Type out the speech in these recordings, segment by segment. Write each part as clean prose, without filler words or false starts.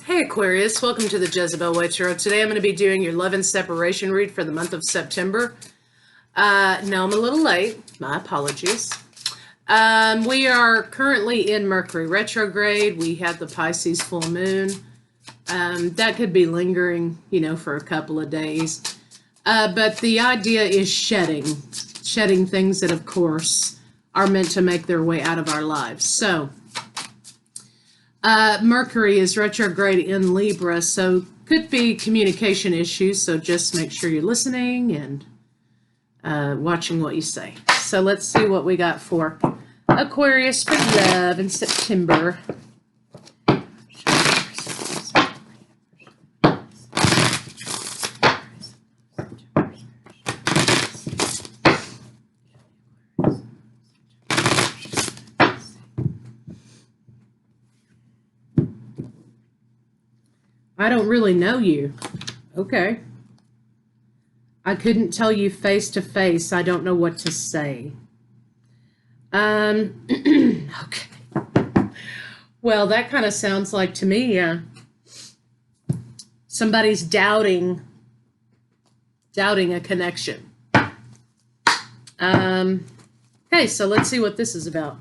Hey Aquarius, welcome to the Jezebel Way Tarot. Today I'm going to be doing your love and separation read for the month of September. Now I'm a little late, my apologies. We are currently in Mercury retrograde. We have the Pisces full moon. That could be lingering, for a couple of days. But the idea is shedding things that of course are meant to make their way out of our lives. So Mercury is retrograde in Libra, so could be communication issues, so just make sure you're listening and watching what you say. So let's see what we got for Aquarius for love in September. I don't really know you. Okay. I couldn't tell you face to face. I don't know what to say. Okay. Well, that kind of sounds like to me somebody's doubting a connection. Okay, so let's see what this is about.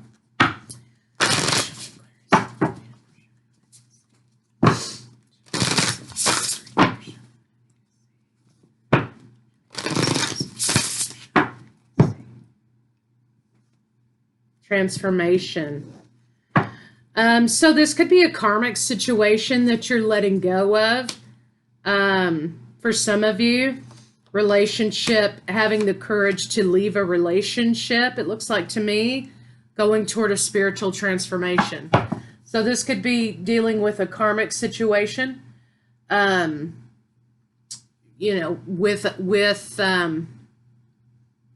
Transformation. So this could be a karmic situation that you're letting go of. For some of you, relationship, having the courage to leave a relationship, it looks like to me, going toward a spiritual transformation. So this could be dealing with a karmic situation, with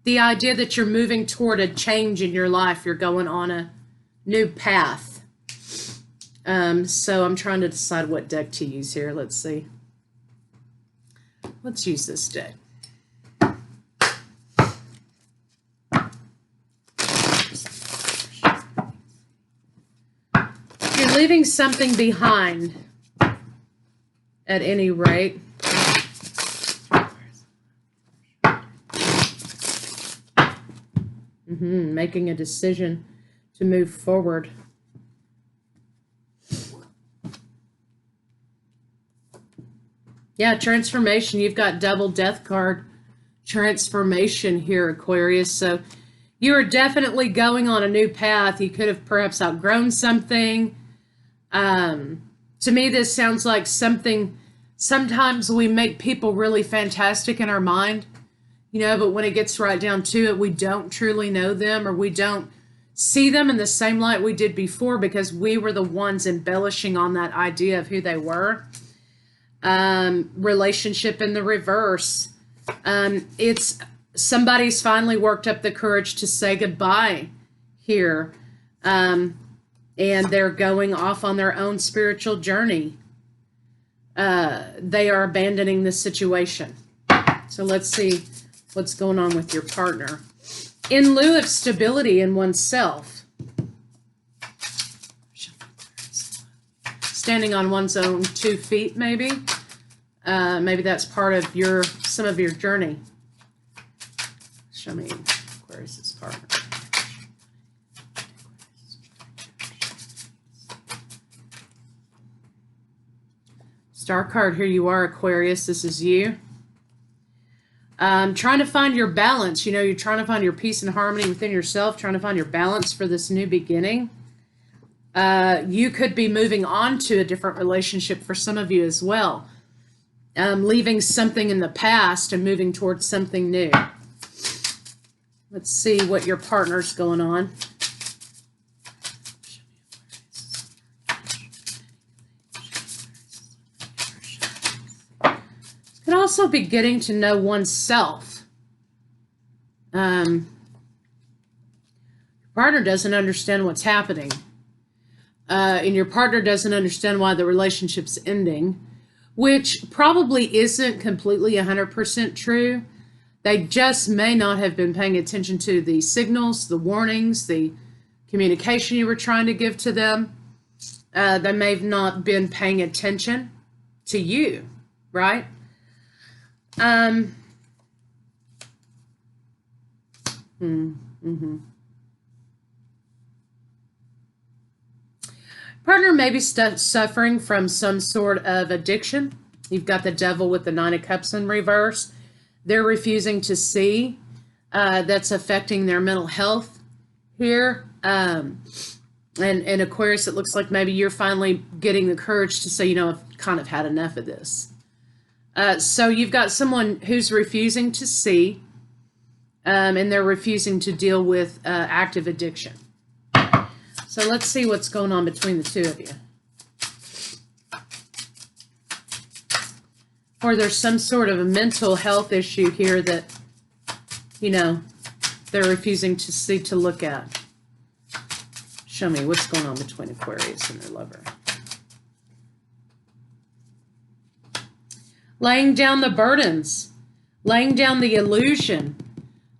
the idea that you're moving toward a change in your life. You're going on a new path. So I'm trying to decide what deck to use here. Let's see. Let's use this deck. You're leaving something behind at any rate. Making a decision to move forward. Yeah, transformation. You've got double death card transformation here, Aquarius. So you are definitely going on a new path. You could have perhaps outgrown something. To me, this sounds like something. Sometimes we make people really fantastic in our mind. But when it gets right down to it, we don't truly know them, or we don't see them in the same light we did before because we were the ones embellishing on that idea of who they were. Relationship in the reverse. It's somebody's finally worked up the courage to say goodbye here. And they're going off on their own spiritual journey. They are abandoning the situation. So let's see what's going on with your partner. In lieu of stability in oneself, standing on one's own 2 feet, maybe. Maybe that's part of some of your journey. Show me Aquarius' partner. Star card, here you are, Aquarius. This is you. Trying to find your balance. You're trying to find your peace and harmony within yourself, trying to find your balance for this new beginning. You could be moving on to a different relationship for some of you as well. Leaving something in the past and moving towards something new. Let's see what your partner's going on. Could also be getting to know oneself. Your partner doesn't understand what's happening. And your partner doesn't understand why the relationship's ending, which probably isn't completely 100% true. They just may not have been paying attention to the signals, the warnings, the communication you were trying to give to them. They may have not been paying attention to you, right? Partner may be suffering from some sort of addiction. You've got the devil with the Nine of Cups in reverse. They're refusing to see. That's affecting their mental health here. And Aquarius, it looks like maybe you're finally getting the courage to say, you know, I've kind of had enough of this. So you've got someone who's refusing to see, and they're refusing to deal with active addiction. So let's see what's going on between the two of you. Or there's some sort of a mental health issue here that, you know, they're refusing to see, to look at. Show me what's going on between Aquarius and their lover. Laying down the burdens, laying down the illusion.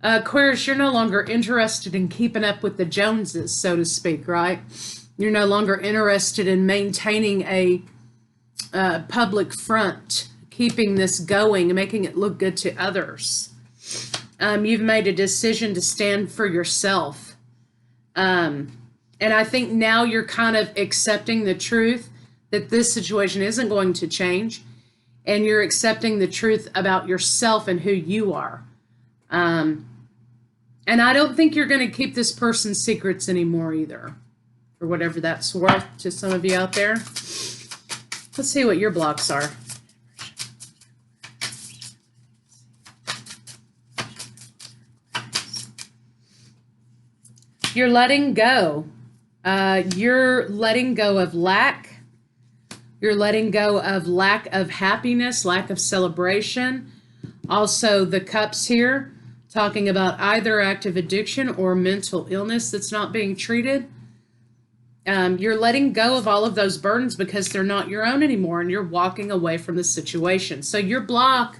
Aquarius, you're no longer interested in keeping up with the Joneses, so to speak, right? You're no longer interested in maintaining a public front, keeping this going and making it look good to others. You've made a decision to stand for yourself. And I think now you're kind of accepting the truth that this situation isn't going to change. And you're accepting the truth about yourself and who you are. And I don't think you're going to keep this person's secrets anymore either, for whatever that's worth to some of you out there. Let's see what your blocks are. You're letting go. You're letting go of lack. You're letting go of lack of happiness, lack of celebration. Also, the cups here, talking about either active addiction or mental illness that's not being treated. You're letting go of all of those burdens because they're not your own anymore, and you're walking away from the situation. So your block,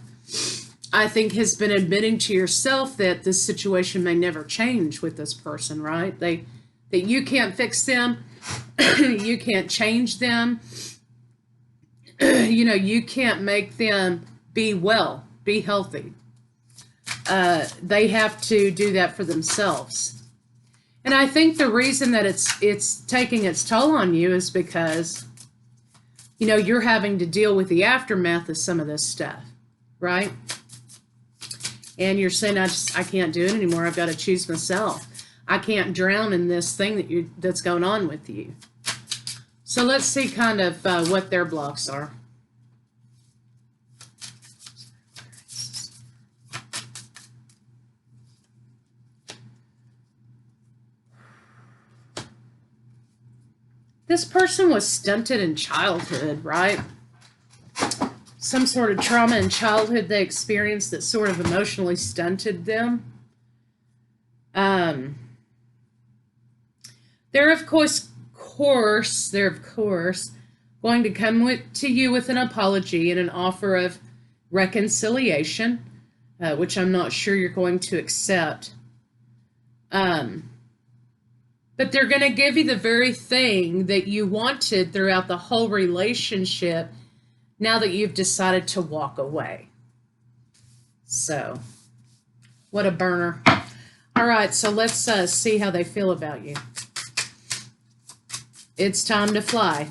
I think, has been admitting to yourself that this situation may never change with this person, right? That you can't fix them, you can't change them, you know, you can't make them be well, be healthy. They have to do that for themselves. And I think the reason that it's taking its toll on you is because, you know, you're having to deal with the aftermath of some of this stuff, right? And you're saying, I can't do it anymore. I've got to choose myself. I can't drown in this thing that's going on with you. So let's see kind of what their blocks are. This person was stunted in childhood, right? Some sort of trauma in childhood they experienced that sort of emotionally stunted them. They're of course going to come to you with an apology and an offer of reconciliation, which I'm not sure you're going to accept. But they're going to give you the very thing that you wanted throughout the whole relationship now that you've decided to walk away. So, what a burner. All right, so let's see how they feel about you. It's time to fly.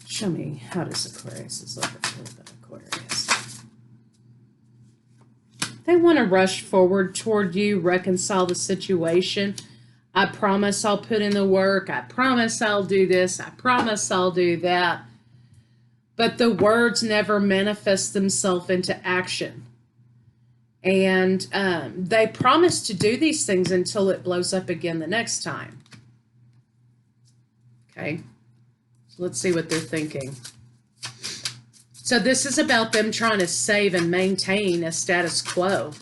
Show me, how does Aquarius look feel about Aquarius? They want to rush forward toward you, reconcile the situation. I promise I'll put in the work. I promise I'll do this. I promise I'll do that. But the words never manifest themselves into action. And they promise to do these things until it blows up again the next time. Okay, so let's see what they're thinking. So this is about them trying to save and maintain a status quo.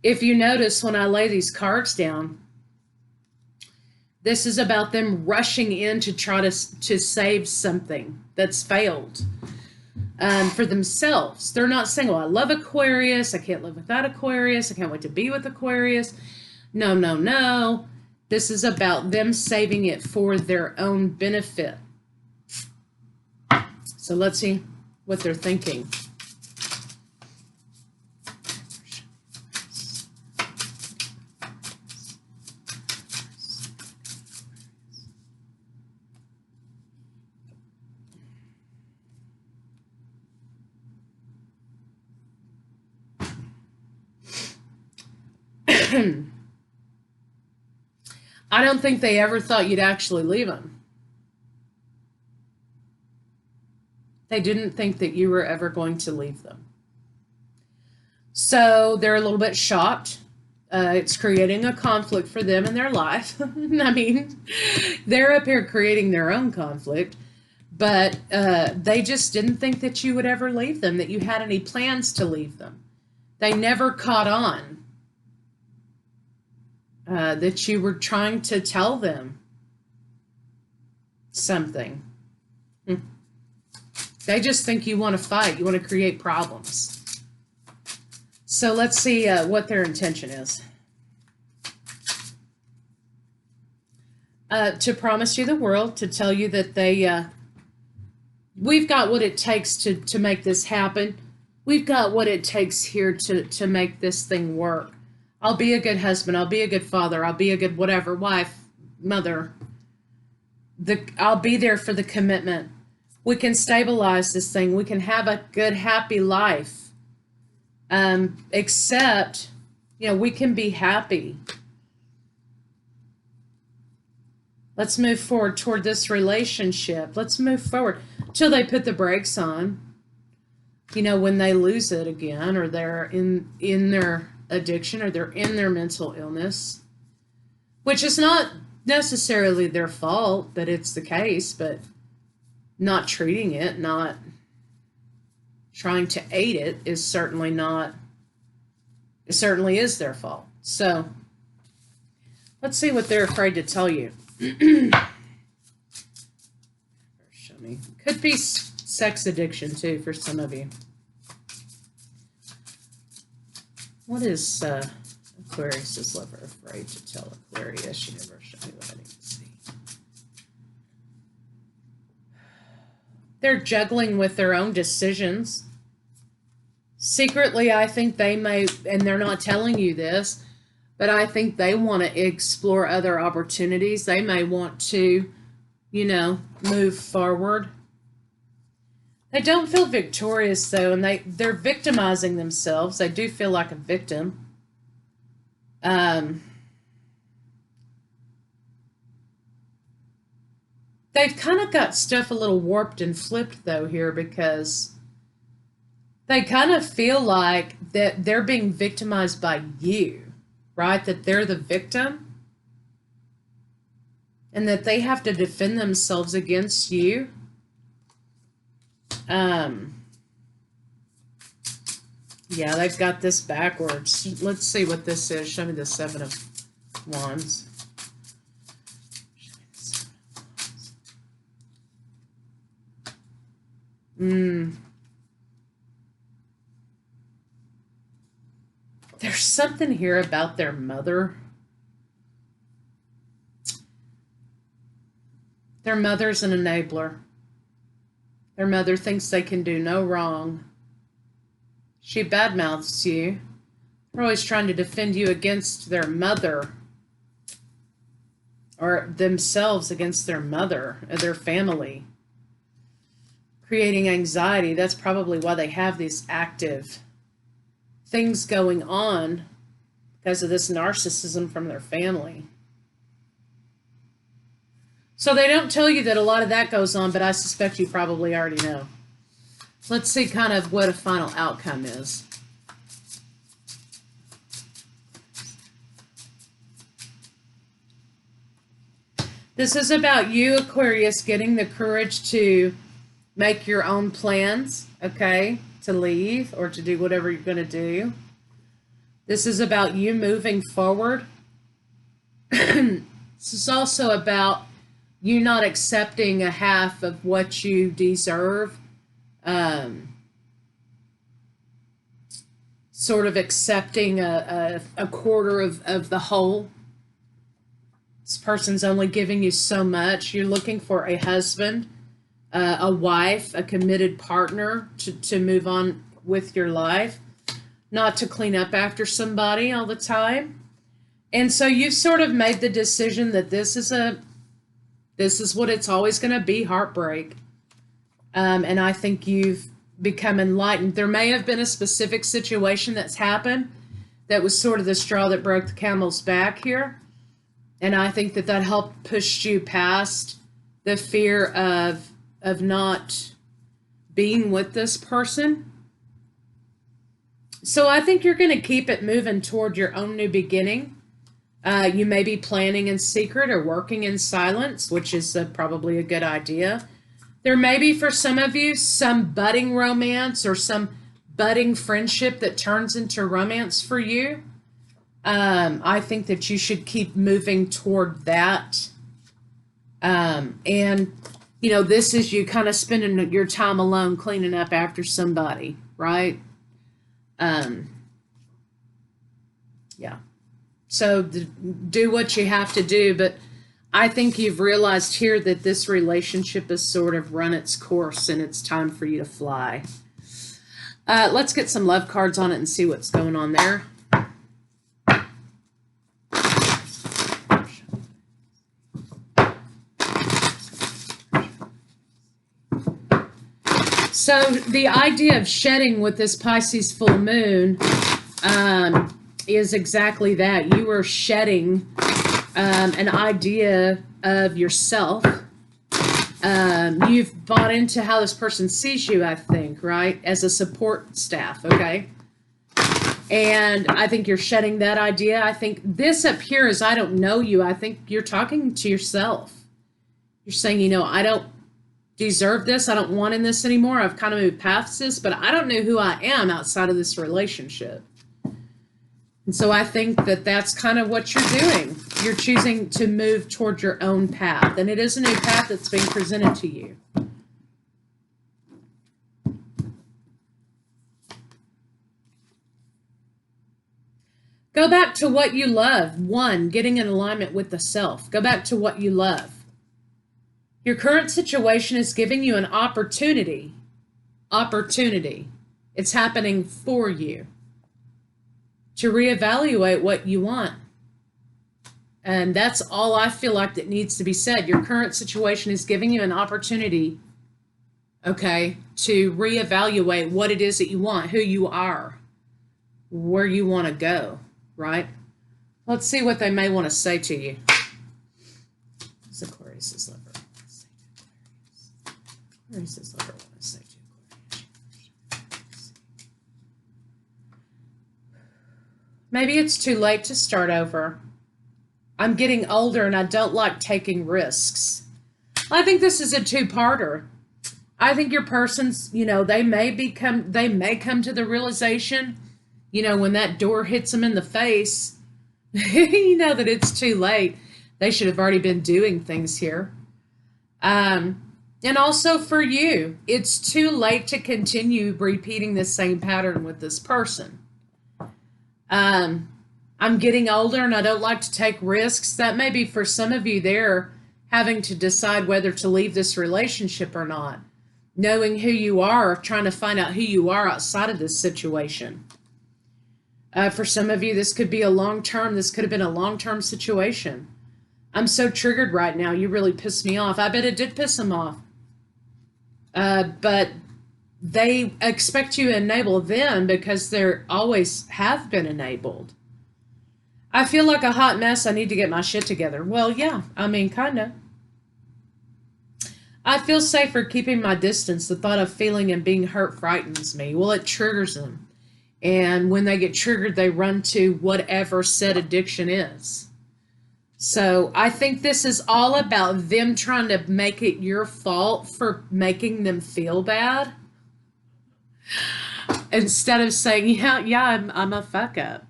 If you notice when I lay these cards down, this is about them rushing in to try to save something that's failed for themselves. They're not saying, well, I love Aquarius. I can't live without Aquarius. I can't wait to be with Aquarius. No, no, no. This is about them saving it for their own benefit. So let's see what they're thinking. I don't think they ever thought you'd actually leave them. They didn't think that you were ever going to leave them. So they're a little bit shocked. It's creating a conflict for them in their life. I mean, they're up here creating their own conflict, but they just didn't think that you would ever leave them, that you had any plans to leave them. They never caught on that you were trying to tell them something. They just think you want to fight. You want to create problems. So let's see what their intention is. To promise you the world, to tell you that we've got what it takes to make this happen. We've got what it takes here to make this thing work. I'll be a good husband. I'll be a good father. I'll be a good whatever, wife, mother. I'll be there for the commitment. We can stabilize this thing. We can have a good, happy life. Except, we can be happy. Let's move forward toward this relationship. Let's move forward till they put the brakes on. When they lose it again, or they're in their addiction, or they're in their mental illness, which is not necessarily their fault that it's the case, but not treating it, not trying to aid it is certainly not, it certainly is their fault. So let's see what they're afraid to tell you. Show me. Could be sex addiction too for some of you. What is Aquarius's lover afraid to tell Aquarius? You never show me what I need to see. They're juggling with their own decisions. Secretly, I think they may, and they're not telling you this, but I think they want to explore other opportunities. They may want to, move forward. They don't feel victorious, though, and they're victimizing themselves. They do feel like a victim. They've kind of got stuff a little warped and flipped, though, here, because they kind of feel like that they're being victimized by you, right? That they're the victim, and that they have to defend themselves against you. Yeah, they've got this backwards. Let's see what this is. Show me the Seven of Wands. There's something here about their mother. Their mother's an enabler. Their mother thinks they can do no wrong. She badmouths you. They're always trying to defend you against their mother, or themselves against their mother or their family, creating anxiety. That's probably why they have these active things going on, because of this narcissism from their family. So they don't tell you that a lot of that goes on, but I suspect you probably already know. Let's see kind of what a final outcome is. This is about you, Aquarius, getting the courage to make your own plans, okay? To leave or to do whatever you're going to do. This is about you moving forward. This is also about you not accepting a half of what sort of accepting a quarter of the whole. This person's only giving you so much. You're looking for a husband, a wife, a committed partner to move on with your life, not to clean up after somebody all the time. And so you've sort of made the decision that this is what it's always going to be, heartbreak. And I think you've become enlightened. There may have been a specific situation that's happened that was sort of the straw that broke the camel's back here. And I think that helped push you past the fear of not being with this person. So I think you're going to keep it moving toward your own new beginning. You may be planning in secret or working in silence, which is probably a good idea. There may be, for some of you, some budding romance or some budding friendship that turns into romance for you. I think that you should keep moving toward that. And, you know, this is you kind of spending your time alone cleaning up after somebody, right? Yeah. So do what you have to do, but I think you've realized here that this relationship has sort of run its course and it's time for you to fly. Let's get some love cards on it and see what's going on there. So the idea of shedding with this Pisces full moon is exactly that. You are shedding an idea of yourself. You've bought into how this person sees you, I think, right? As a support staff, okay? And I think you're shedding that idea. I think this up here is I don't know you. I think you're talking to yourself. You're saying, you know, I don't deserve this. I don't want in this anymore. I've kind of moved past this, but I don't know who I am outside of this relationship. And so I think that that's kind of what you're doing. You're choosing to move toward your own path. And it is a new path that's being presented to you. Go back to what you love. One, getting in alignment with the self. Go back to what you love. Your current situation is giving you an opportunity. Opportunity. It's happening for you to reevaluate what you want. And that's all I feel like that needs to be said. Your current situation is giving you an opportunity, okay, to reevaluate what it is that you want, who you are, where you want to go, right? Let's see what they may want to say to you. It's Aquarius's lover. Aquarius's lover want to say to Aquarius. Maybe it's too late to start over. I'm getting older and I don't like taking risks. I think this is a two-parter. I think your person's, you know, they may come to the realization, you know, when that door hits them in the face, you know that it's too late. They should have already been doing things here. And also for you, it's too late to continue repeating the same pattern with this person. I'm getting older and I don't like to take risks. That may be for some of you there having to decide whether to leave this relationship or not. Knowing who you are, trying to find out who you are outside of this situation. For some of you, this could be this could have been a long-term situation. I'm so triggered right now. You really pissed me off. I bet it did piss them off. But they expect you to enable them because they're always have been enabled. I feel like a hot mess. I need to get my shit together. Well, yeah, I mean, kind of. I feel safer keeping my distance. The thought of feeling and being hurt frightens me. Well, it triggers them. And when they get triggered, they run to whatever said addiction is. So I think this is all about them trying to make it your fault for making them feel bad. Instead of saying, yeah, I'm a fuck up.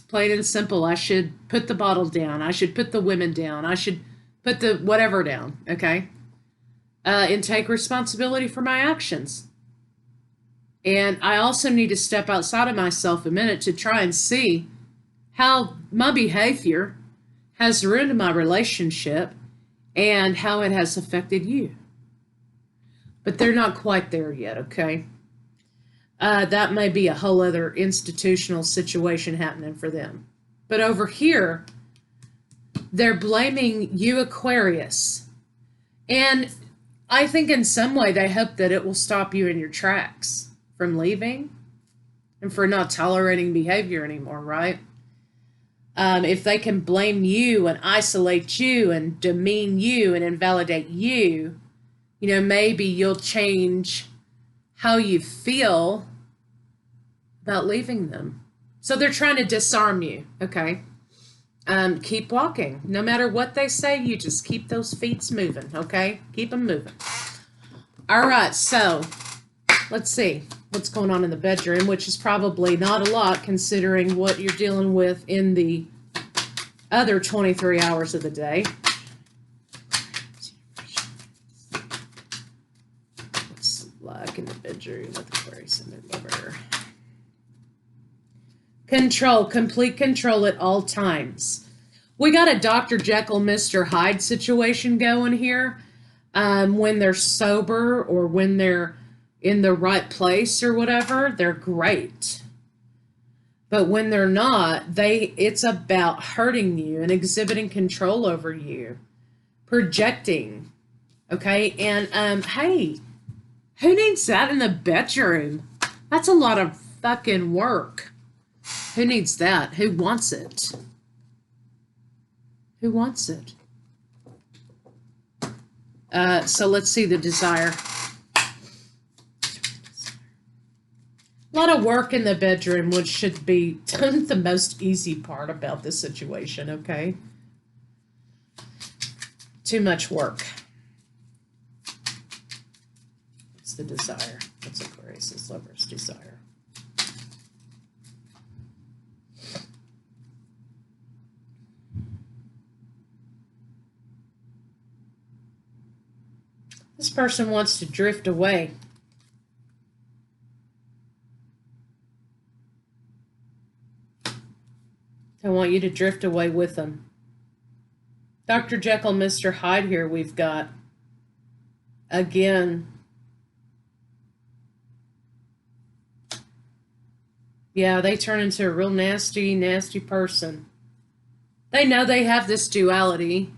Plain and simple. I should put the bottle down. I should put the women down. I should put the whatever down, okay? And take responsibility for my actions. And I also need to step outside of myself a minute to try and see how my behavior has ruined my relationship and how it has affected you. But they're not quite there yet, okay? That may be a whole other institutional situation happening for them. But over here, they're blaming you, Aquarius. And I think in some way they hope that it will stop you in your tracks from leaving and for not tolerating behavior anymore, right? If they can blame you and isolate you and demean you and invalidate you, you know, maybe you'll change how you feel about leaving them. So they're trying to disarm you, okay? Keep walking. No matter what they say, you just keep those feet moving, okay? Keep them moving. All right, so let's see what's going on in the bedroom, which is probably not a lot considering what you're dealing with in the other 23 hours of the day. What's like in the bedroom with Aquarius and their lover? Control, complete control at all times. We got a Dr. Jekyll, Mr. Hyde situation going here. When they're sober or when they're in the right place or whatever, they're great. But when they're not, it's about hurting you and exhibiting control over you, projecting, okay? And hey, who needs that in the bedroom? That's a lot of fucking work. Who needs that? Who wants it? Who wants it? So let's see the desire. A lot of work in the bedroom, which should be the most easy part about this situation, okay? Too much work. What's the desire? What's Aquarius' lover's desire? This person wants to drift away. I want you to drift away with them. Dr. Jekyll, Mr. Hyde here we've got. Again. Yeah, they turn into a real nasty, nasty person. They know they have this duality.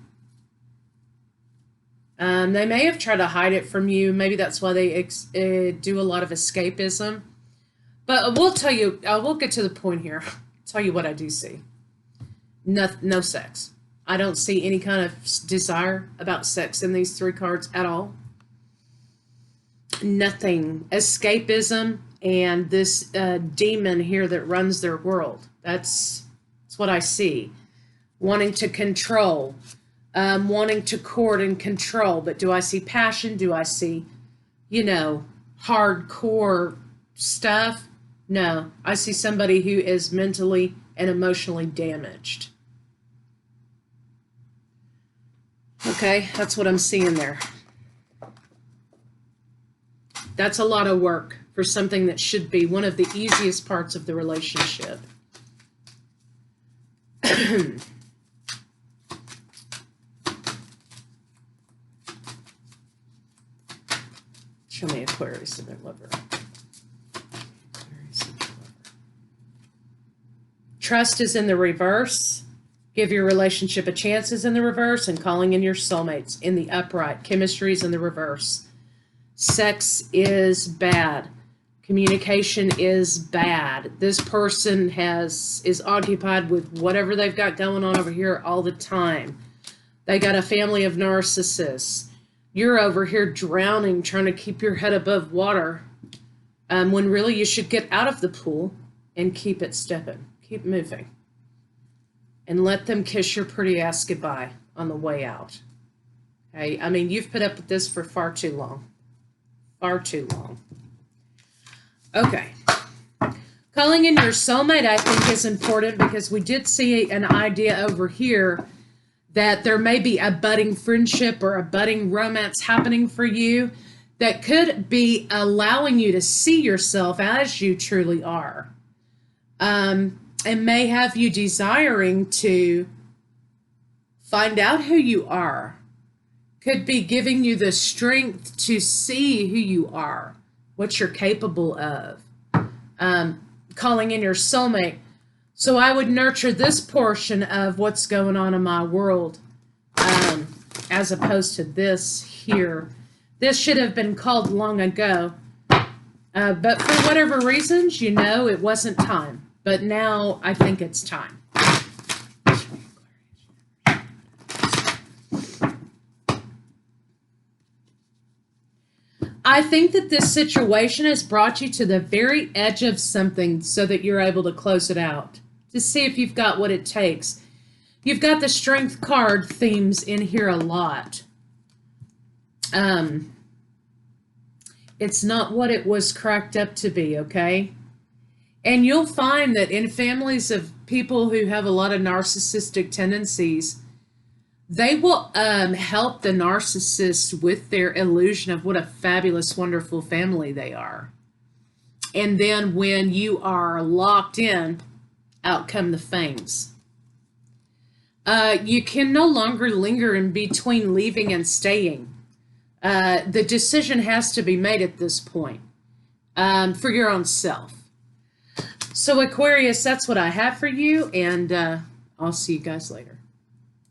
They may have tried to hide it from you. Maybe that's why they do a lot of escapism. But we'll tell you, we'll get to the point here. I'll tell you what I do see. No sex. I don't see any kind of desire about sex in these three cards at all. Nothing. Escapism and this demon here that runs their world. That's what I see. Wanting to control. Wanting to court and control. But do I see passion? Do I see, you know, hardcore stuff? No. I see somebody who is mentally and emotionally damaged. Okay, that's what I'm seeing there. That's a lot of work for something that should be one of the easiest parts of the relationship. Show me Aquarius and their lover. Aquarius and their lover. Trust is in the reverse. Give your relationship a chance is in the reverse, and calling in your soulmates in the upright. Chemistry is in the reverse. Sex is bad. Communication is bad. This person is occupied with whatever they've got going on over here all the time. They got a family of narcissists. You're over here drowning, trying to keep your head above water, when really you should get out of the pool and keep it stepping. Keep moving. And let them kiss your pretty ass goodbye on the way out. Okay? I mean, you've put up with this for far too long. Far too long. Okay. Calling in your soulmate, I think, is important because we did see an idea over here that there may be a budding friendship or a budding romance happening for you. that could be allowing you to see yourself as you truly are, and may have you desiring to find out who you are. Could be giving you the strength to see who you are, what you're capable of, calling in your soulmate. So I would nurture this portion of what's going on in my world, as opposed to this here. This should have been called long ago, but for whatever reasons, it wasn't time. But now I think it's time. I think that this situation has brought you to the very edge of something so that you're able to close it out, to see if you've got what it takes. You've got the Strength card themes in here a lot. It's not what it was cracked up to be, okay? And you'll find that in families of people who have a lot of narcissistic tendencies, they will help the narcissist with their illusion of what a fabulous, wonderful family they are. And then when you are locked in, out come the fangs. You can no longer linger in between leaving and staying. The decision has to be made at this point, for your own self. So Aquarius, that's what I have for you, and I'll see you guys later.